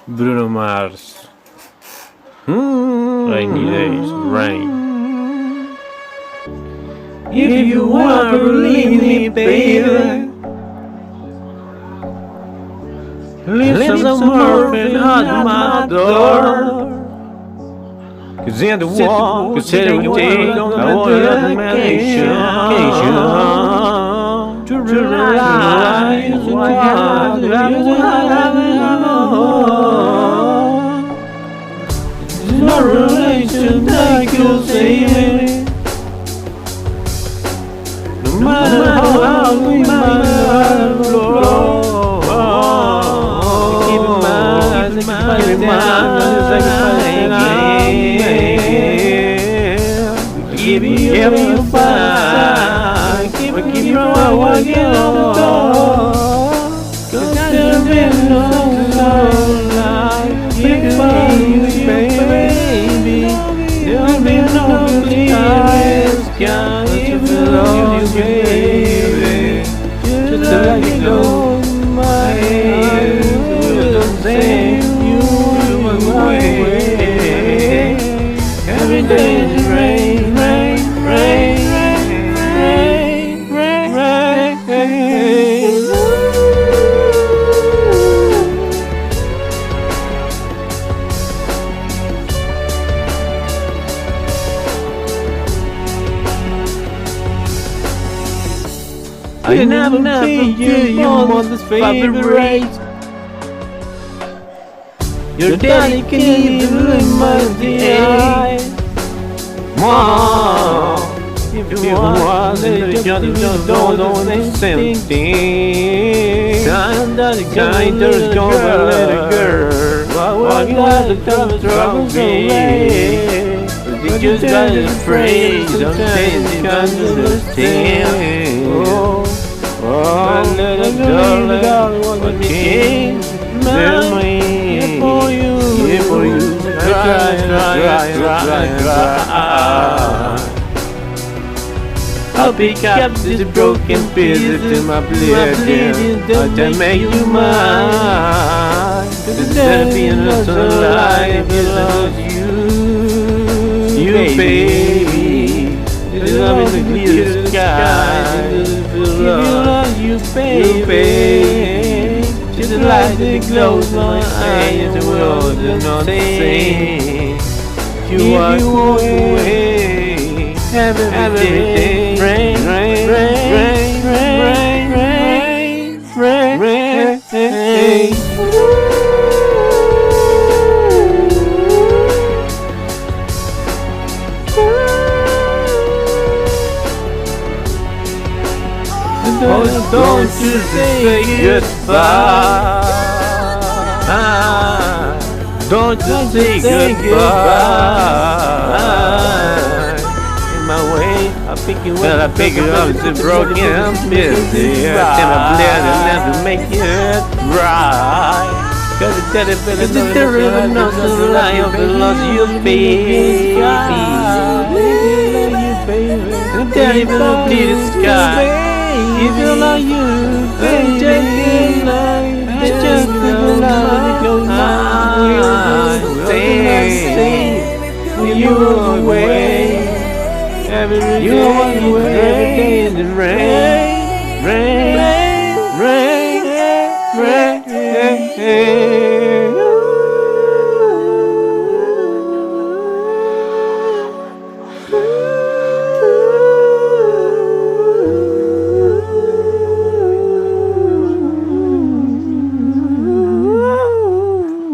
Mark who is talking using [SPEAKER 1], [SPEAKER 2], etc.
[SPEAKER 1] Bruno Mars. Rainy days, rain.
[SPEAKER 2] If you wanna leave me, baby, leave some orphan at my door.
[SPEAKER 1] Cause in the war, cause in the day, I want a medication to realize what I know. There's no relation that could save me. No matter how loud we might blow. Keep in mind, keep in mind, keep you fine, keep you walking on the door. Cause there's been no life, keep you, baby. There'll be no clear sky if you love you, baby. Just let me go, my hands will save you away. Every day is rain, rain, rain, rain, rain, rain, rain. I never be your mother's favorite. Your daddy can even my eye. Mom, if you want it, you don't say something. Kind there's gonna let a girl. What you got the trouble away. But you just gotta pray. Sometimes you can't understand. Oh, little girl, what change my mind for you, try. I'll pick up this broken pieces to my bleeding, I'll make you mine. Cause there'll be another life without you, baby. There's love in the clear sky. If you love you, baby, just the light that glows my eyes, the world is not the same. You walk away, every day, rain, rain, rain, rain, rain, rain, rain. Don't you say goodbye. Don't you say goodbye. In my way, I pick you up. I pick you up. It's broken pieces. Then I bled enough to make it right. Cause it's terrible not to lie. I lost you, baby. And terrible to bleed the sky. If you love you, baby, just feel like it goes on. Say you away, every day in the rain.